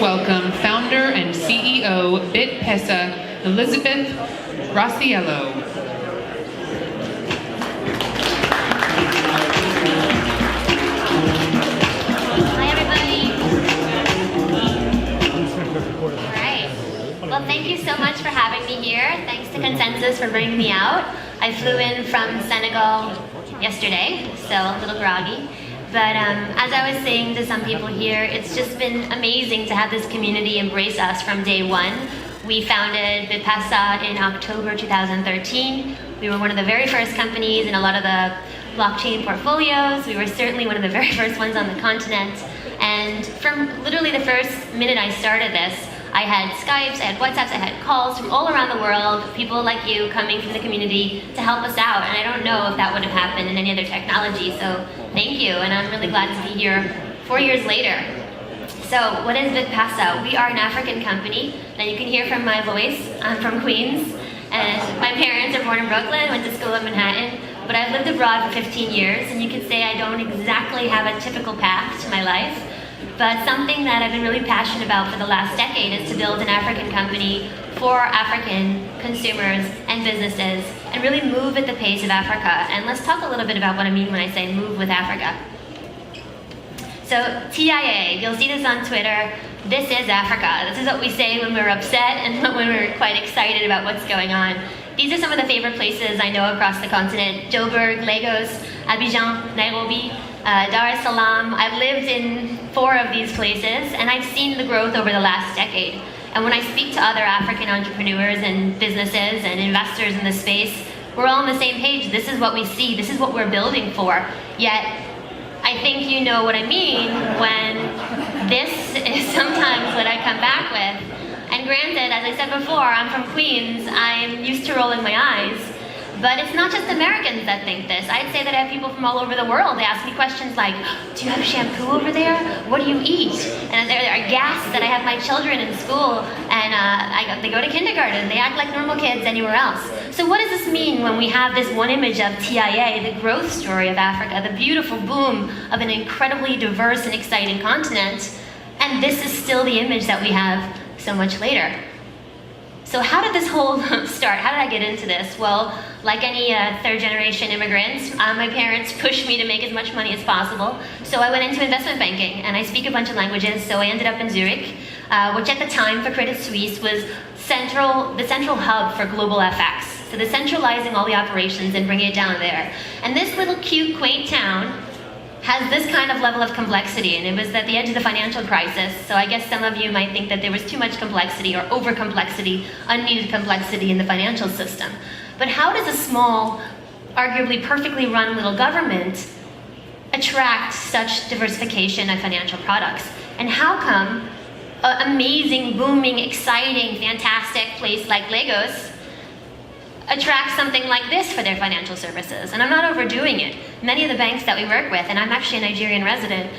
welcome founder and CEO BitPesa, Elizabeth Rossiello. Hi, everybody. All right. Well, thank you so much for having me here. Thanks to Consensus for bringing me out. I flew in from Senegal yesterday, so a little groggy. But as I was saying to some people here, it's just been amazing to have this community embrace us from day one. We founded BitPesa in October 2013. We were one of the very first companies in a lot of the blockchain portfolios. We were certainly one of the very first ones on the continent. And from literally the first minute I started this, I had Skypes, I had WhatsApps, I had calls from all around the world, people like you coming from the community to help us out. And I don't know if that would have happened in any other technology, so thank you. And I'm really glad to be here 4 years later. So what is BitPesa? We are an African company. Now you can hear from my voice, I'm from Queens. And my parents are born in Brooklyn, went to school in Manhattan. But I've lived abroad for 15 years, and you could say I don't exactly have a typical path to my life. But something that I've been really passionate about for the last decade is to build an African company for African consumers and businesses and really move at the pace of Africa. And let's talk a little bit about what I mean when I say move with Africa. So TIA, you'll see this on Twitter, this is Africa. This is what we say when we're upset and when we're quite excited about what's going on. These are some of the favorite places I know across the continent: Joburg, Lagos, Abidjan, Nairobi, Dar es Salaam. I've lived in 4 of these places, and I've seen the growth over the last decade. And when I speak to other African entrepreneurs and businesses and investors in the space, we're all on the same page. This is what we see. This is what we're building for. Yet, I think you know what I mean when this is sometimes what I come back with. And granted, as I said before, I'm from Queens. I'm used to rolling my eyes. But it's not just Americans that think this. I'd say that I have people from all over the world. They ask me questions like, do you have shampoo over there? What do you eat? And they're aghast that I have my children in school, and they go to kindergarten. They act like normal kids anywhere else. So what does this mean when we have this one image of TIA, the growth story of Africa, the beautiful boom of an incredibly diverse and exciting continent, and this is still the image that we have so much later? So how did this whole start? How did I get into this? Well, like any third-generation immigrant, my parents pushed me to make as much money as possible. So I went into investment banking, and I speak a bunch of languages, so I ended up in Zurich, which at the time for Credit Suisse was the central hub for global FX. So the centralizing all the operations and bringing it down there. And this little cute, quaint town has this kind of level of complexity, and it was at the edge of the financial crisis, so I guess some of you might think that there was too much complexity or over-complexity, unneeded complexity in the financial system. But how does a small, arguably perfectly run little government attract such diversification of financial products? And how come an amazing, booming, exciting, fantastic place like Lagos attract something like this for their financial services? And I'm not overdoing it. Many of the banks that we work with, and I'm actually a Nigerian resident,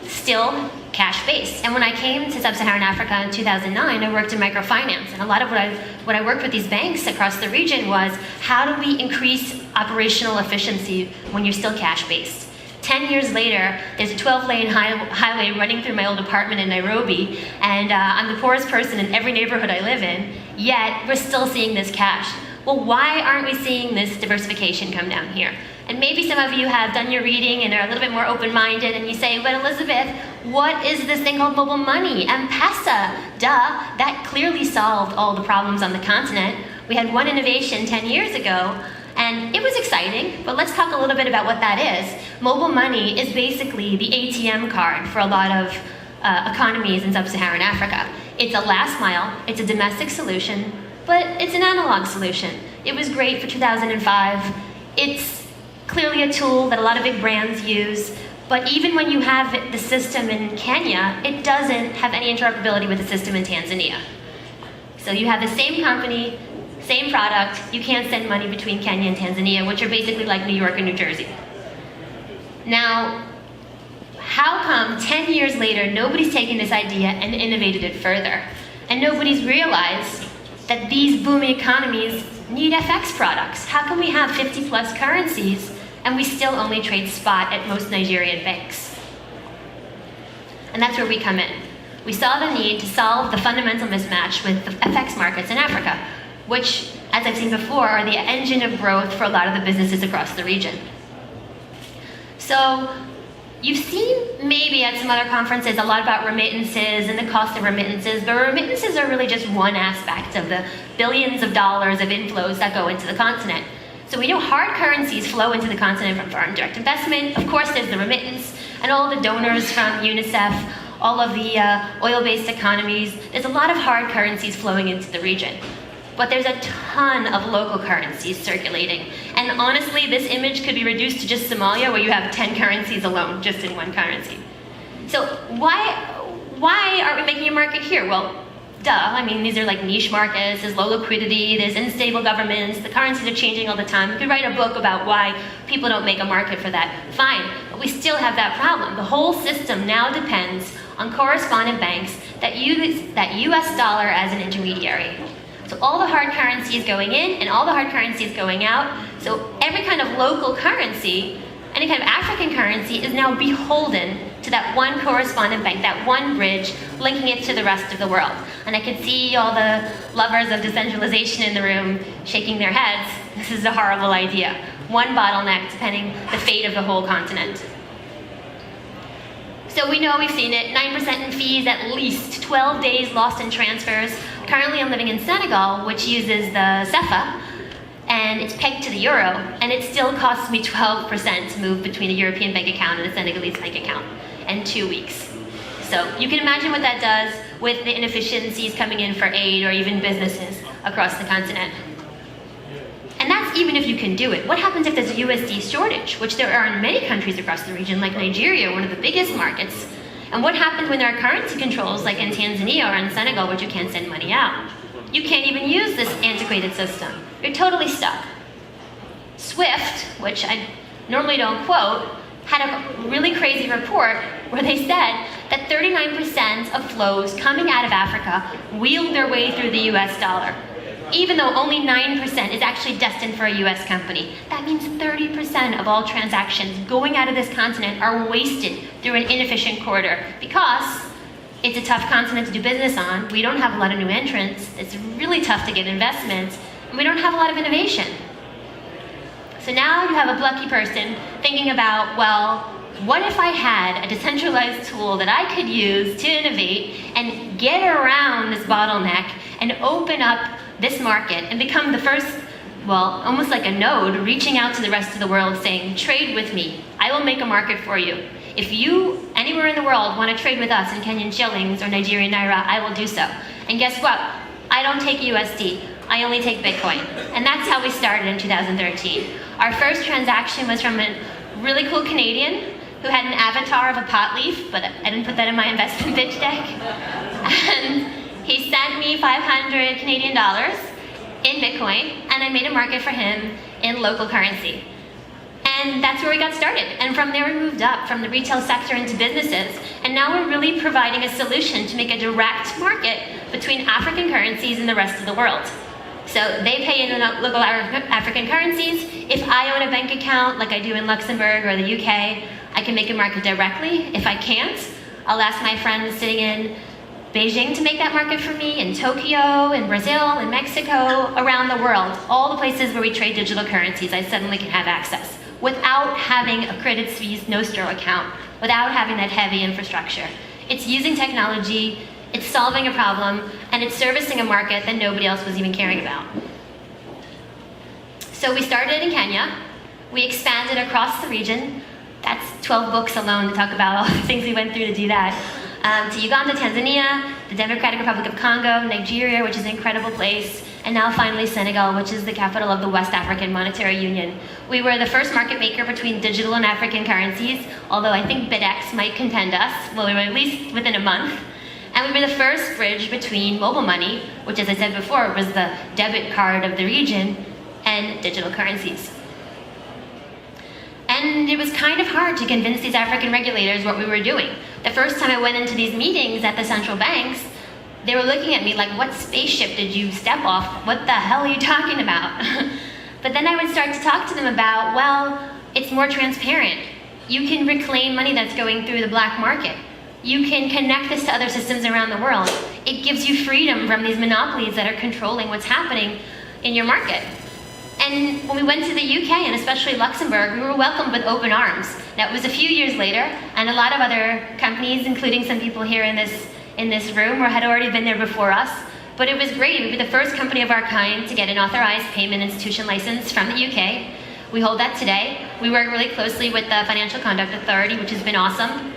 still cash-based. And when I came to Sub-Saharan Africa in 2009, I worked in microfinance. And a lot of what I worked with these banks across the region was, how do we increase operational efficiency when you're still cash-based? 10 years later, there's a 12-lane highway running through my old apartment in Nairobi, and I'm the poorest person in every neighborhood I live in, yet we're still seeing this cash. Well, why aren't we seeing this diversification come down here? And maybe some of you have done your reading and are a little bit more open-minded, and you say, but Elizabeth, what is this thing called mobile money? M-Pesa, duh, that clearly solved all the problems on the continent. We had one innovation 10 years ago, and it was exciting, but let's talk a little bit about what that is. Mobile money is basically the ATM card for a lot of economies in Sub-Saharan Africa. It's a last mile, it's a domestic solution, but it's an analog solution. It was great for 2005. It's clearly a tool that a lot of big brands use, but even when you have the system in Kenya, it doesn't have any interoperability with the system in Tanzania. So you have the same company, same product, you can't send money between Kenya and Tanzania, which are basically like New York and New Jersey. Now, how come 10 years later, nobody's taken this idea and innovated it further? And nobody's realized that these booming economies need FX products. How can we have 50 plus currencies and we still only trade spot at most Nigerian banks? And that's where we come in. we saw the need to solve the fundamental mismatch with the FX markets in Africa, which, as I've seen before, are the engine of growth for a lot of the businesses across the region. So you've seen maybe at some other conferences a lot about remittances and the cost of remittances, but remittances are really just one aspect of the billions of dollars of inflows that go into the continent. So we know hard currencies flow into the continent from foreign direct investment. Of course, there's the remittance and all the donors from UNICEF, all of the oil-based economies. There's a lot of hard currencies flowing into the region. But there's a ton of local currencies circulating. And honestly, this image could be reduced to just Somalia, where you have 10 currencies alone, just in one currency. So why aren't we making a market here? Well, duh. I mean, these are like niche markets, there's low liquidity, there's unstable governments, the currencies are changing all the time. We could write a book about why people don't make a market for that. Fine, but we still have that problem. The whole system now depends on correspondent banks that use that US dollar as an intermediary. So all the hard currency is going in and all the hard currency is going out. So every kind of local currency, any kind of African currency, is now beholden to that one correspondent bank, that one bridge, linking it to the rest of the world. And I could see all the lovers of decentralization in the room shaking their heads. This is a horrible idea. One bottleneck depending the fate of the whole continent. So we know, we've seen it, 9% in fees, at least 12 days lost in transfers. Currently I'm living in Senegal, which uses the CFA, and it's pegged to the euro, and it still costs me 12% to move between a European bank account and a Senegalese bank account in 2 weeks. So you can imagine what that does with the inefficiencies coming in for aid or even businesses across the continent. And that's even if you can do it. What happens if there's a USD shortage, which there are in many countries across the region, like Nigeria, one of the biggest markets? And what happens when there are currency controls, like in Tanzania or in Senegal, which you can't send money out? You can't even use this antiquated system. You're totally stuck. SWIFT, which I normally don't quote, had a really crazy report where they said that 39% of flows coming out of Africa wheeled their way through the US dollar, even though only 9% is actually destined for a US company. That means 30% of all transactions going out of this continent are wasted through an inefficient corridor because it's a tough continent to do business on. We don't have a lot of new entrants. It's really tough to get investments, and we don't have a lot of innovation. So now you have a lucky person thinking about, well, what if I had a decentralized tool that I could use to innovate and get around this bottleneck and open up this market and become the first, well, almost like a node, reaching out to the rest of the world saying, trade with me. I will make a market for you. If you, anywhere in the world, want to trade with us in Kenyan shillings or Nigerian naira, I will do so. And guess what? I don't take USD. I only take Bitcoin. And that's how we started in 2013. Our first transaction was from a really cool Canadian who had an avatar of a pot leaf, but I didn't put that in my investment pitch deck. And he sent me 500 Canadian dollars in Bitcoin, and I made a market for him in local currency. And that's where we got started. And from there we moved up from the retail sector into businesses. And now we're really providing a solution to make a direct market between African currencies and the rest of the world. So they pay in local African currencies. If I own a bank account like I do in Luxembourg or the UK, I can make a market directly. If I can't, I'll ask my friends sitting in Beijing to make that market for me, in Tokyo, in Brazil, in Mexico, around the world. All the places where we trade digital currencies, I suddenly can have access without having a Credit Suisse Nostro account, without having that heavy infrastructure. It's using technology, it's solving a problem, and it's servicing a market that nobody else was even caring about. So we started in Kenya, we expanded across the region. That's 12 books alone to talk about all the things we went through to do that. To Uganda, Tanzania, the Democratic Republic of Congo, Nigeria, which is an incredible place, and now finally Senegal, which is the capital of the West African Monetary Union. We were the first market maker between digital and African currencies, although I think BitX might contend us. Well, we were at least within a month. And we were the first bridge between mobile money, which, as I said before, was the debit card of the region, and digital currencies. And it was kind of hard to convince these African regulators what we were doing. The first time I went into these meetings at the central banks, they were looking at me like, what spaceship did you step off? What the hell are you talking about? But then I would start to talk to them about, well, it's more transparent. You can reclaim money that's going through the black market. You can connect this to other systems around the world. It gives you freedom from these monopolies that are controlling what's happening in your market. And when we went to the UK, and especially Luxembourg, we were welcomed with open arms. Now, it was a few years later, and a lot of other companies, including some people here in this room, had already been there before us. But it was great. We were the first company of our kind to get an authorized payment institution license from the UK. We hold that today. We work really closely with the Financial Conduct Authority, which has been awesome.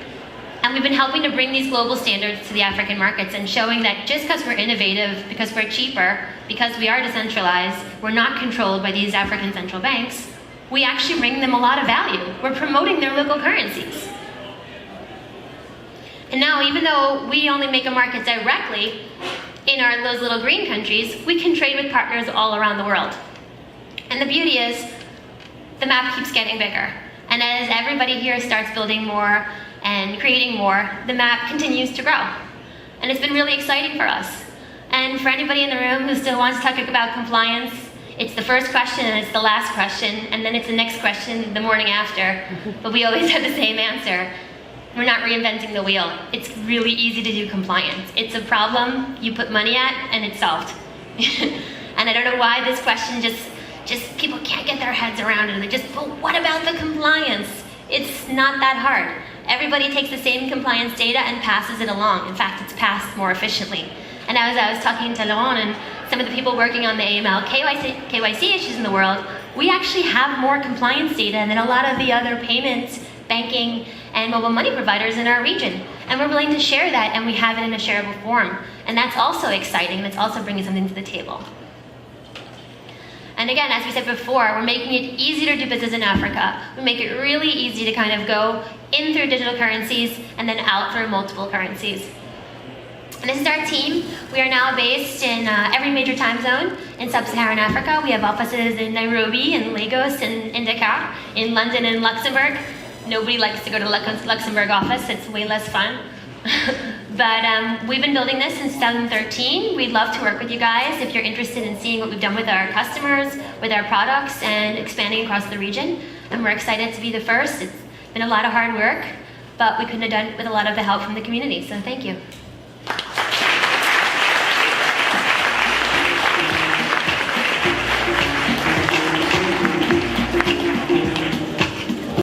And we've been helping to bring these global standards to the African markets and showing that just because we're innovative, because we're cheaper, because we are decentralized, we're not controlled by these African central banks, we actually bring them a lot of value. We're promoting their local currencies. And now, even though we only make a market directly in those little green countries, we can trade with partners all around the world. And the beauty is, the map keeps getting bigger. And as everybody here starts building more and creating more, the map continues to grow. And it's been really exciting for us. And for anybody in the room who still wants to talk about compliance, it's the first question and it's the last question, and then it's the next question the morning after. But we always have the same answer. We're not reinventing the wheel. It's really easy to do compliance. It's a problem you put money at and it's solved. And I don't know why this question just people can't get their heads around it. And they just, well, what about the compliance? It's not that hard. Everybody takes the same compliance data and passes it along. In fact, it's passed more efficiently. And as I was talking to Laurent and some of the people working on the AML KYC issues in the world, we actually have more compliance data than a lot of the other payments, banking, and mobile money providers in our region. And we're willing to share that, and we have it in a shareable form. And that's also exciting. That's also bringing something to the table. And again, as we said before, we're making it easy to do business in Africa. We make it really easy to kind of go in through digital currencies and then out through multiple currencies. And this is our team. We are now based in every major time zone in sub-Saharan Africa. We have offices in Nairobi, in Lagos, in Dakar, in London, and Luxembourg. Nobody likes to go to Luxembourg office. It's way less fun. But we've been building this since 2013. We'd love to work with you guys if you're interested in seeing what we've done with our customers, with our products, and expanding across the region. And we're excited to be the first. It's been a lot of hard work, but we couldn't have done it with a lot of the help from the community, so thank you.